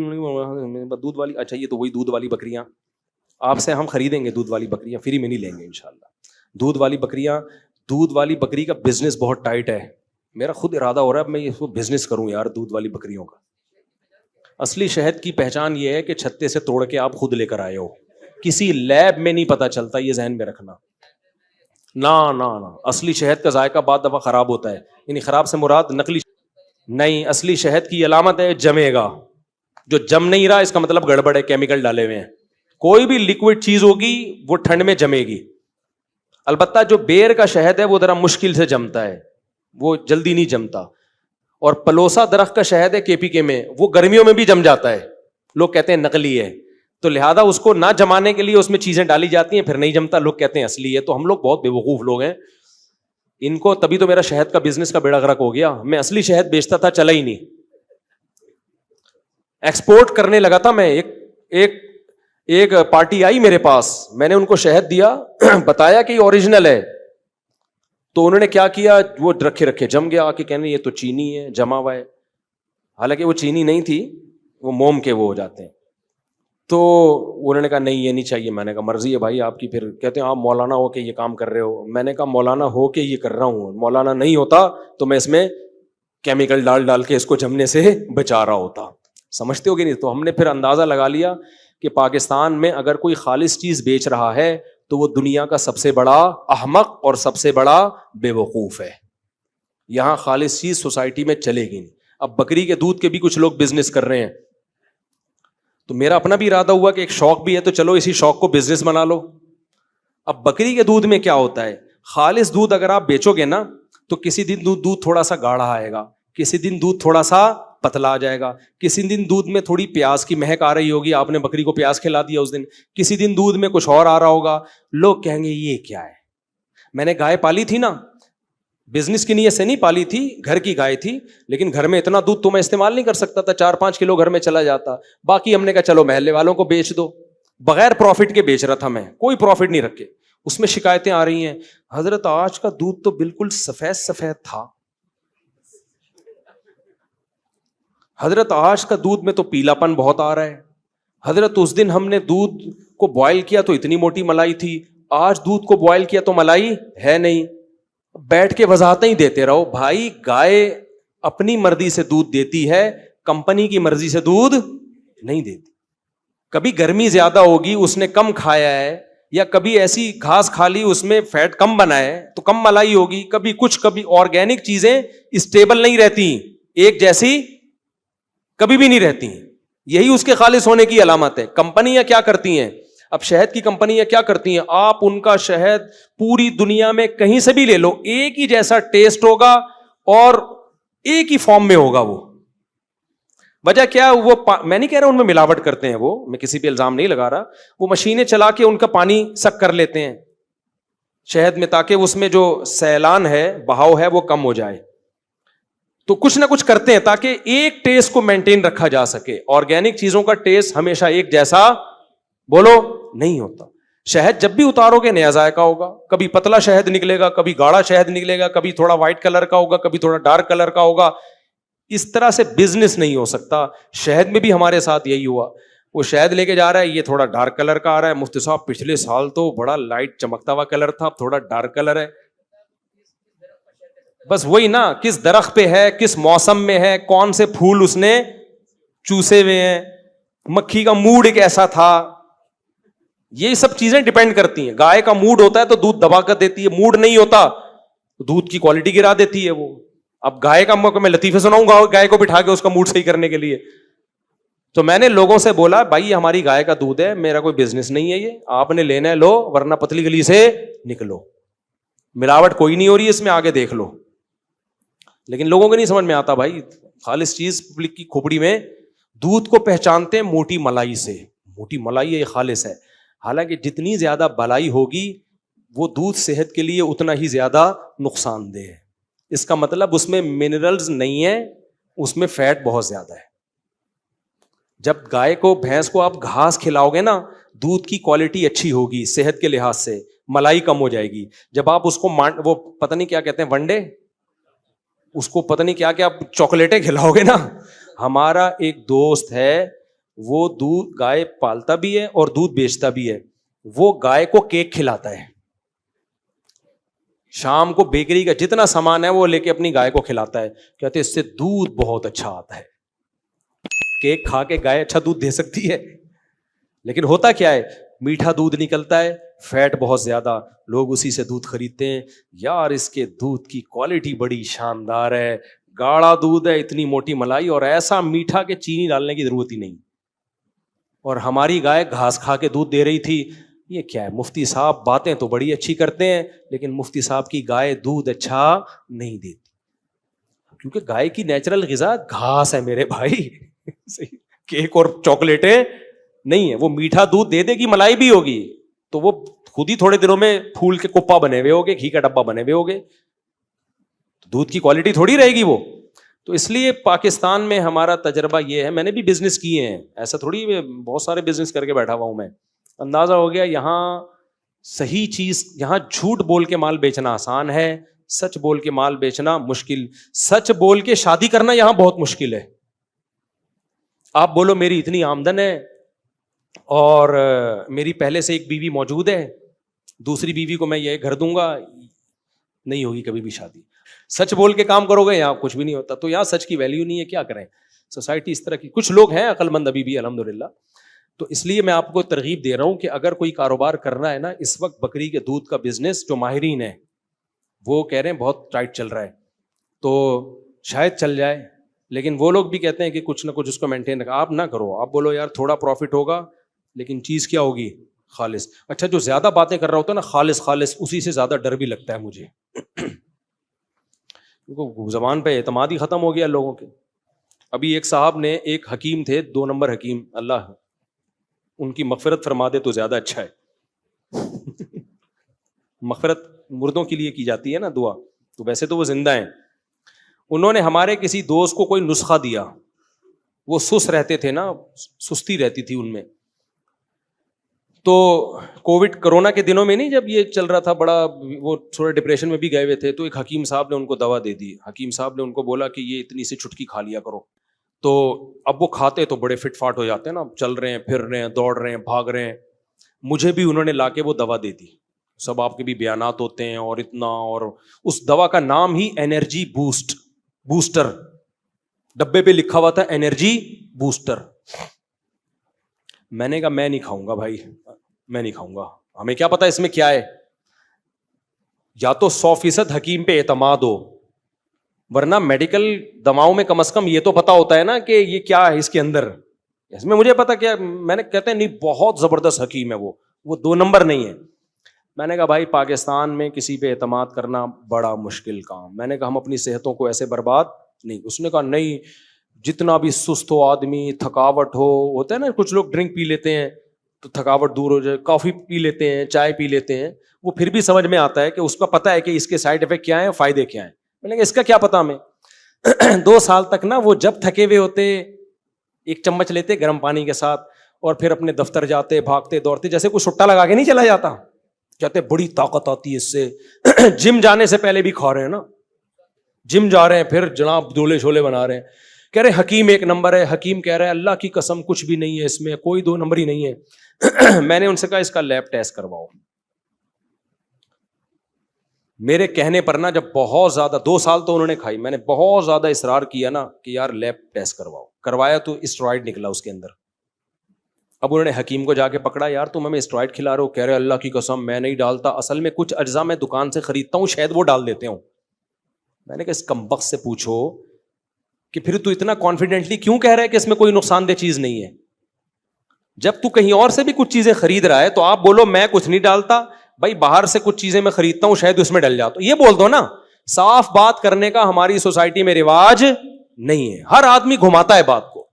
دودھ والی, اچھا یہ تو وہی دودھ والی بکریاں, آپ سے ہم خریدیں گے دودھ والی بکریاں, فری میں نہیں لیں گے انشاءاللہ. دودھ والی بکریاں, دودھ والی بکری کا بزنس بہت ٹائٹ ہے. میرا خود ارادہ ہو رہا ہے اب میں اس کو بزنس کروں یار, دودھ والی بکریوں کا. اصلی شہد کی پہچان یہ ہے کہ چھتے سے توڑ کے آپ خود لے کر آئے ہو, کسی لیب میں نہیں پتا چلتا, یہ ذہن میں رکھنا. نہ اصلی شہد کا ذائقہ بعد دفعہ خراب ہوتا ہے, یعنی خراب سے مراد نقلی نہیں. اصلی شہد کی علامت ہے جمے گا. جو جم نہیں رہا اس کا مطلب گڑبڑ ہے, کیمیکل ڈالے ہوئے ہیں. کوئی بھی لکوڈ چیز ہوگی وہ ٹھنڈ میں جمے گی. البتہ جو بیر کا شہد ہے وہ ذرا مشکل سے جمتا ہے, وہ جلدی نہیں جمتا. اور پلوسا درخت کا شہد ہے KPK میں, وہ گرمیوں میں بھی جم جاتا ہے. لوگ کہتے ہیں نقلی ہے, تو لہذا اس کو نہ جمانے کے لیے اس میں چیزیں ڈالی جاتی ہیں, پھر نہیں جمتا. لوگ کہتے ہیں اصلی ہے. تو ہم لوگ بہت بے وقوف لوگ ہیں. ان کو تبھی تو میرا شہد کا بزنس کا بیڑا غرق ہو گیا. میں اصلی شہد بیچتا تھا, چلا ہی نہیں. ایکسپورٹ کرنے لگا تھا میں. ایک پارٹی آئی میرے پاس, میں نے ان کو شہد دیا, بتایا کہ یہ اوریجنل ہے. تو انہوں نے کیا کیا, وہ رکھے جم گیا. آ کے کہنے یہ تو چینی ہے, جما ہوا ہے. حالانکہ وہ چینی نہیں تھی, وہ موم کے وہ ہو جاتے ہیں. تو انہوں نے کہا نہیں یہ نہیں چاہیے. میں نے کہا مرضی ہے بھائی آپ کی. پھر کہتے ہیں آپ مولانا ہو کے یہ کام کر رہے ہو. میں نے کہا مولانا ہو کے یہ کر رہا ہوں, مولانا نہیں ہوتا تو میں اس میں کیمیکل ڈال کے اس کو جمنے سے بچا رہا ہوتا. سمجھتے ہو کہ نہیں. تو ہم نے پھر اندازہ لگا لیا کہ پاکستان میں اگر کوئی خالص چیز بیچ رہا ہے تو وہ دنیا کا سب سے بڑا احمق اور سب سے بڑا بے وقوف ہے. یہاں خالص چیز سوسائٹی میں چلے گی نہیں. اب بکری کے دودھ کے بھی کچھ لوگ بزنس کر رہے ہیں. تو میرا اپنا بھی ارادہ ہوا کہ ایک شوق بھی ہے, تو چلو اسی شوق کو بزنس بنا لو. اب بکری کے دودھ میں کیا ہوتا ہے, خالص دودھ اگر آپ بیچو گے نا تو کسی دن دودھ تھوڑا سا گاڑھا آئے گا, کسی دن دودھ تھوڑا سا پتلا آ جائے گا, کسی دن دودھ میں تھوڑی پیاز کی مہک آ رہی ہوگی, آپ نے بکری کو پیاز کھلا دیا اس دن, کسی دن دودھ میں کچھ اور آ رہا ہوگا. لوگ کہیں گے یہ کیا ہے. میں نے گائے پالی تھی نا, بزنس کی نیت سے نہیں پالی تھی, گھر کی گائے تھی, لیکن گھر میں اتنا دودھ تو میں استعمال نہیں کر سکتا تھا, 4-5 کلو گھر میں چلا جاتا. باقی ہم نے کہا چلو محلے والوں کو بیچ دو. بغیر پروفٹ کے بیچ رہا تھا میں, کوئی پروفٹ نہیں رکھے. اس میں شکایتیں آ رہی ہیں, حضرت آج کا دودھ تو بالکل سفید سفید تھا, حضرت آج کا دودھ میں تو پیلا پن بہت آ رہا ہے, حضرت اس دن ہم نے دودھ کو بوائل کیا تو اتنی موٹی ملائی تھی, آج دودھ کو بوائل کیا تو ملائی ہے نہیں. بیٹھ کے وضاحتیں ہی دیتے رہو. بھائی گائے اپنی مرضی سے دودھ دیتی ہے, کمپنی کی مرضی سے دودھ نہیں دیتی. کبھی گرمی زیادہ ہوگی, اس نے کم کھایا ہے, یا کبھی ایسی گھاس کھا لی اس میں فیٹ کم بنا ہے تو کم ملائی ہوگی. کبھی کچھ, کبھی آرگینک چیزیں اسٹیبل نہیں رہتی, ایک جیسی کبھی بھی نہیں رہتی ہیں. یہی اس کے خالص ہونے کی علامت ہے. کمپنیاں کیا کرتی ہیں, اب شہد کی کمپنیاں کیا کرتی ہیں, آپ ان کا شہد پوری دنیا میں کہیں سے بھی لے لو, ایک ہی جیسا ٹیسٹ ہوگا اور ایک ہی فارم میں ہوگا. وہ وجہ کیا, وہ میں نہیں کہہ رہا ان میں ملاوٹ کرتے ہیں, وہ میں کسی پہ الزام نہیں لگا رہا, وہ مشینیں چلا کے ان کا پانی سک کر لیتے ہیں شہد میں, تاکہ اس میں جو سیلان ہے, بہاؤ ہے, وہ کم ہو جائے. تو کچھ نہ کچھ کرتے ہیں تاکہ ایک ٹیسٹ کو مینٹین رکھا جا سکے. آرگینک چیزوں کا ٹیسٹ ہمیشہ ایک جیسا بولو نہیں ہوتا. شہد جب بھی اتارو گے نیا ذائقہ ہوگا, کبھی پتلا شہد نکلے گا, کبھی گاڑھا شہد نکلے گا, کبھی تھوڑا وائٹ کلر کا ہوگا, کبھی تھوڑا ڈارک کلر کا ہوگا. اس طرح سے بزنس نہیں ہو سکتا. شہد میں بھی ہمارے ساتھ یہی ہوا, وہ شہد لے کے جا رہا ہے, یہ تھوڑا ڈارک کلر کا آ رہا ہے, مفتی صاحب پچھلے سال تو بڑا لائٹ چمکتا ہوا کلر تھا, اب تھوڑا ڈارک کلر ہے. بس وہی نا, کس درخت پہ ہے, کس موسم میں ہے, کون سے پھول اس نے چوسے ہوئے ہیں, مکھی کا موڈ ایک ایسا تھا, یہ سب چیزیں ڈیپینڈ کرتی ہیں. گائے کا موڈ ہوتا ہے تو دودھ دبا کر دیتی ہے, موڈ نہیں ہوتا تو دودھ کی کوالٹی گرا دیتی ہے وہ. اب گائے کا موقع میں لطیفے سناؤں گا گائے کو بٹھا کے اس کا موڈ صحیح کرنے کے لیے. تو میں نے لوگوں سے بولا, بھائی یہ ہماری گائے کا دودھ ہے, میرا کوئی بزنس نہیں ہے, یہ آپ نے لینا ہے لو, ورنہ پتلی گلی سے نکلو, ملاوٹ کوئی نہیں ہو رہی ہے اس میں, آگے دیکھ لو. لیکن لوگوں کو نہیں سمجھ میں آتا بھائی, خالص چیز پبلک کی کھوپڑی میں. دودھ کو پہچانتے ہیں موٹی ملائی سے, موٹی ملائی ہے یہ خالص ہے. حالانکہ جتنی زیادہ بلائی ہوگی وہ دودھ صحت کے لیے اتنا ہی زیادہ نقصان دہ ہے. اس کا مطلب اس میں منرلز نہیں ہے, اس میں فیٹ بہت زیادہ ہے. جب گائے کو, بھینس کو آپ گھاس کھلاؤ گے نا, دودھ کی کوالٹی اچھی ہوگی صحت کے لحاظ سے, ملائی کم ہو جائے گی. جب آپ اس کو وہ پتہ نہیں کیا کہتے ہیں ونڈے, اس کو پتہ نہیں کیا کیا چاکلیٹیں کھلاؤ گے نا. ہمارا ایک دوست ہے, وہ دودھ گائے پالتا بھی ہے اور دودھ بیچتا بھی ہے. وہ گائے کو کیک کھلاتا ہے, شام کو بیکری کا جتنا سامان ہے وہ لے کے اپنی گائے کو کھلاتا ہے. کہتے اس سے دودھ بہت اچھا آتا ہے. کیک کھا کے گائے اچھا دودھ دے سکتی ہے, لیکن ہوتا کیا ہے, میٹھا دودھ نکلتا ہے, فیٹ بہت زیادہ, لوگ اسی سے دودھ خریدتے ہیں. یار اس کے دودھ کی کوالٹی بڑی شاندار ہے, گاڑھا دودھ ہے, اتنی موٹی ملائی, اور ایسا میٹھا کہ چینی ڈالنے کی ضرورت ہی نہیں. اور ہماری گائے گھاس کھا کے دودھ دے رہی تھی. یہ کیا ہے مفتی صاحب, باتیں تو بڑی اچھی کرتے ہیں لیکن مفتی صاحب کی گائے دودھ اچھا نہیں دیتی, کیونکہ گائے کی نیچرل غذا گھاس ہے میرے بھائی. کیک اور چاکلیٹیں نہیں ہے. وہ میٹھا دودھ دے دے گی, ملائی بھی ہوگی, تو وہ خود ہی تھوڑے دنوں میں پھول کے کپا بنے ہوئے ہوگے, گھی کا ڈبا بنے ہوئے ہوگے, دودھ کی کوالٹی تھوڑی رہے گی وہ. تو اس لیے پاکستان میں ہمارا تجربہ یہ ہے, میں نے بھی بزنس کیے ہیں, ایسا تھوڑی بہت سارے بزنس کر کے بیٹھا ہوا ہوں میں. اندازہ ہو گیا یہاں صحیح چیز, یہاں جھوٹ بول کے مال بیچنا آسان ہے, سچ بول کے مال بیچنا مشکل. سچ بول کے شادی کرنا یہاں بہت مشکل ہے. آپ بولو میری اتنی آمدن ہے اور میری پہلے سے ایک بیوی موجود ہے, دوسری بیوی کو میں یہ گھر دوں گا, نہیں ہوگی کبھی بھی شادی. سچ بول کے کام کرو گے یہاں کچھ بھی نہیں ہوتا. تو یہاں سچ کی ویلیو نہیں ہے, کیا کریں, سوسائٹی اس طرح کی. کچھ لوگ ہیں عقل مند ابھی بھی الحمدللہ. تو اس لیے میں آپ کو ترغیب دے رہا ہوں کہ اگر کوئی کاروبار کرنا ہے نا, اس وقت بکری کے دودھ کا بزنس جو ماہرین ہیں وہ کہہ رہے ہیں بہت ٹائٹ چل رہا ہے, تو شاید چل جائے. لیکن وہ لوگ بھی کہتے ہیں کہ کچھ نہ کچھ اس کو مینٹین رکھا. آپ نہ کرو, آپ بولو یار تھوڑا پروفٹ ہوگا لیکن چیز کیا ہوگی, خالص. اچھا جو زیادہ باتیں کر رہا ہوتا ہے نا خالص خالص, اسی سے زیادہ ڈر بھی لگتا ہے مجھے, کیونکہ زبان پہ اعتماد ہی ختم ہو گیا لوگوں کے. ابھی ایک صاحب نے, ایک حکیم تھے, 2 نمبر حکیم, اللہ ان کی مغفرت فرما دے تو زیادہ اچھا ہے. مغفرت مردوں کے لیے کی جاتی ہے نا دعا, تو ویسے تو وہ زندہ ہیں. انہوں نے ہمارے کسی دوست کو کوئی نسخہ دیا, وہ سست رہتے تھے نا, سستی رہتی تھی ان میں, تو کووڈ کرونا کے دنوں میں نہیں جب یہ چل رہا تھا بڑا, وہ تھوڑا ڈپریشن میں بھی گئے ہوئے تھے, تو ایک حکیم صاحب نے ان کو دوا دے دی. حکیم صاحب نے ان کو بولا کہ یہ اتنی سی چٹکی کھا لیا کرو. تو اب وہ کھاتے تو بڑے فٹ فاٹ ہو جاتے ہیں نا, چل رہے ہیں, پھر رہے ہیں, دوڑ رہے ہیں, بھاگ رہے ہیں. مجھے بھی انہوں نے لا کے وہ دوا دے دی. سب آپ کے بھی بیانات ہوتے ہیں اور اتنا, اور اس دوا کا نام ہی انرجی بوسٹر, ڈبے پہ لکھا ہوا تھا انرجی بوسٹر. میں نے کہا میں نہیں کھاؤں گا بھائی, میں نہیں کھاؤں گا, ہمیں کیا پتا اس میں کیا ہے. یا تو 100% حکیم پہ اعتماد ہو, ورنہ میڈیکل دواؤں میں کم از کم یہ تو پتا ہوتا ہے نا کہ یہ کیا ہے اس کے اندر. اس میں مجھے پتا کیا, میں نے کہتے ہیں نہیں بہت زبردست حکیم ہے وہ 2 نمبر نہیں ہے. میں نے کہا بھائی پاکستان میں کسی پہ اعتماد کرنا بڑا مشکل کام. میں نے کہا ہم اپنی صحتوں کو ایسے برباد نہیں. اس نے کہا نہیں, جتنا بھی سست ہو آدمی, تھکاوٹ ہوتا ہے نا, کچھ لوگ ڈرنک پی لیتے ہیں تو تھکاوٹ دور ہو جائے, کافی پی لیتے ہیں, چائے پی لیتے ہیں, وہ پھر بھی سمجھ میں آتا ہے کہ اس کا پتا ہے کہ اس کے سائڈ افیکٹ کیا ہیں, فائدے کیا ہیں. میں نے کہا اس کا کیا پتا ہمیں. 2 سال تک نا وہ جب تھکے ہوئے ہوتے ایک چمچ لیتے گرم پانی کے ساتھ, اور پھر اپنے دفتر جاتے, بھاگتے دوڑتے, جیسے کوئی سٹا لگا کے نہیں چلا جاتا. کہتے بڑی طاقت آتی ہے اس سے. جم جانے سے پہلے بھی کھا رہے ہیں نا, جم جا رہے ہیں پھر جناب دولے شولے بنا رہے ہیں. کہہ رہے حکیم 1 نمبر ہے. حکیم کہہ رہا ہے اللہ کی قسم کچھ بھی نہیں ہے اس میں, کوئی 2 نمبر ہی نہیں ہے. میں نے ان سے کہا اس کا لیب ٹیسٹ کرواؤ. میرے کہنے پر نا جب بہت زیادہ 2 سال تو انہوں نے کھائی, میں نے بہت زیادہ اصرار کیا نا کہ یار لیب ٹیسٹ کرواؤ. کروایا تو اسٹرائڈ نکلا اس کے اندر. اب انہوں نے حکیم کو جا کے پکڑا, یار تم ہمیں اسٹرائڈ کھلا رہے ہو. کہہ رہے اللہ کی قسم میں نہیں ڈالتا, اصل میں کچھ اجزاء میں دکان سے خریدتا ہوں, شاید وہ ڈال دیتے ہوں. میں نے کہا اس کمبخت سے پوچھو کہ پھر تو اتنا کانفیڈنٹلی کیوں کہہ رہا ہے کہ اس میں کوئی نقصان دہ چیز نہیں ہے. جب تو کہیں اور سے بھی کچھ چیزیں خرید رہا ہے تو آپ بولو میں کچھ نہیں ڈالتا. بھائی باہر سے کچھ چیزیں میں خریدتا ہوں, شاید اس میں ڈل جاتا, یہ بول دو نا. صاف بات کرنے کا ہماری سوسائٹی میں رواج نہیں ہے, ہر آدمی گھماتا ہے بات کو.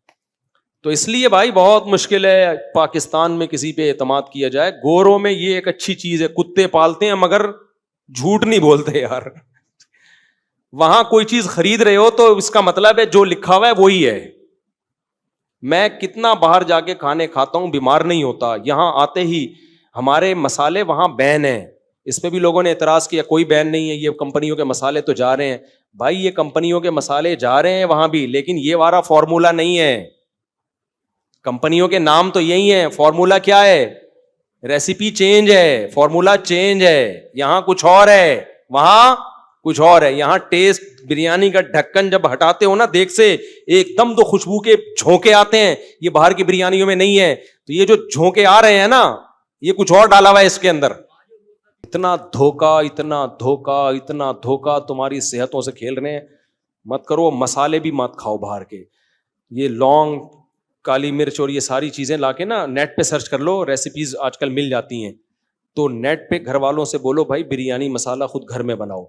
تو اس لیے بھائی بہت مشکل ہے پاکستان میں کسی پہ اعتماد کیا جائے. گوروں میں یہ ایک اچھی چیز ہے, کتے پالتے ہیں مگر جھوٹ نہیں بولتے یار. وہاں کوئی چیز خرید رہے ہو تو اس کا مطلب ہے جو لکھا ہوا ہے وہی ہے. میں کتنا باہر جا کے کھانے کھاتا ہوں, بیمار نہیں ہوتا. یہاں آتے ہی ہمارے مسالے وہاں بین ہیں. اس پہ بھی لوگوں نے اعتراض کیا کوئی بین نہیں ہے, یہ کمپنیوں کے مسالے تو جا رہے ہیں. بھائی یہ کمپنیوں کے مسالے جا رہے ہیں وہاں بھی, لیکن یہ والا فارمولا نہیں ہے. کمپنیوں کے نام تو یہی ہے, فارمولا کیا ہے, ریسیپی چینج ہے, فارمولا چینج ہے. یہاں کچھ اور ہے, وہاں کچھ اور ہے. یہاں ٹیسٹ, بریانی کا ڈھکن جب ہٹاتے ہو نا دیکھ سے, ایک دم تو خوشبو کے جھونکے آتے ہیں, یہ باہر کی بریانیوں میں نہیں ہے. تو یہ جو جھونکے آ رہے ہیں نا, یہ کچھ اور ڈالا ہوا ہے اس کے اندر. اتنا دھوکا, اتنا دھوکا, اتنا دھوکا, تمہاری صحتوں سے کھیل رہے ہیں. مت کرو. مسالے بھی مت کھاؤ باہر کے. یہ لونگ, کالی مرچ اور یہ ساری چیزیں لا کے نا نیٹ پہ سرچ کر لو, ریسیپیز آج کل مل جاتی ہیں. تو نیٹ پہ گھر والوں سے بولو بھائی بریانی مسالہ خود گھر میں بناؤ,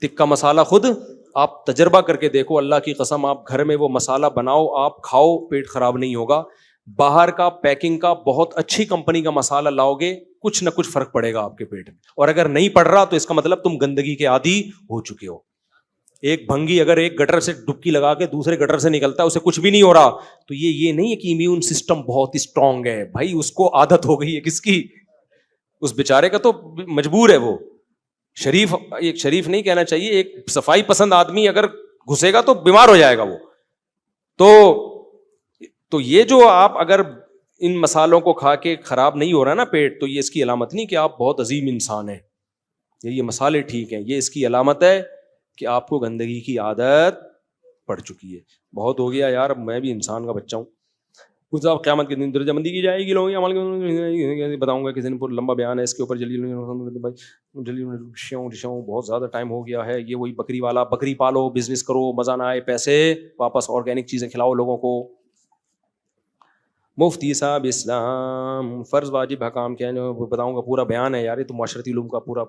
تکا مسالہ خود آپ تجربہ کر کے دیکھو. اللہ کی قسم آپ گھر میں وہ مسالہ بناؤ, آپ کھاؤ, پیٹ خراب نہیں ہوگا. باہر کا پیکنگ کا بہت اچھی کمپنی کا مسالہ لاؤ گے, کچھ نہ کچھ فرق پڑے گا آپ کے پیٹ میں. اور اگر نہیں پڑ رہا تو اس کا مطلب تم گندگی کے عادی ہو چکے ہو. ایک بھنگی اگر ایک گٹر سے ڈبکی لگا کے دوسرے گٹر سے نکلتا ہے, اسے کچھ بھی نہیں ہو رہا, تو یہ نہیں ہے کہ امیون سسٹم بہت اسٹرانگ ہے. بھائی اس کو عادت ہو گئی ہے. کس کی؟ اس بیچارے کا تو مجبور ہے وہ. شریف, ایک شریف نہیں کہنا چاہیے, ایک صفائی پسند آدمی اگر گھسے گا تو بیمار ہو جائے گا وہ. تو یہ جو آپ اگر ان مسالوں کو کھا کے خراب نہیں ہو رہا نا پیٹ, تو یہ اس کی علامت نہیں کہ آپ بہت عظیم انسان ہیں. یہ مسالے ٹھیک ہیں, یہ اس کی علامت ہے کہ آپ کو گندگی کی عادت پڑ چکی ہے. بہت ہو گیا یار, میں بھی انسان کا بچہ ہوں. کچھ آپ قیامت کے دن درجہ بندی کی جائے گی, لوگوں عمل بتاؤں گا, کسی دن لمبا بیان ہے اس کے اوپر. جلدی بہت زیادہ ٹائم ہو گیا ہے. یہ وہی بکری والا, بکری پالو, بزنس کرو, مزہ نہ آئے پیسے واپس آرگینک چیزیں کھلاؤ لوگوں کو. مفتی صاحب اسلام فرض واجب حکام کیا ہے, بتاؤں گا, پورا بیان ہے یار, یہ تو معاشرتی علوم کا پورا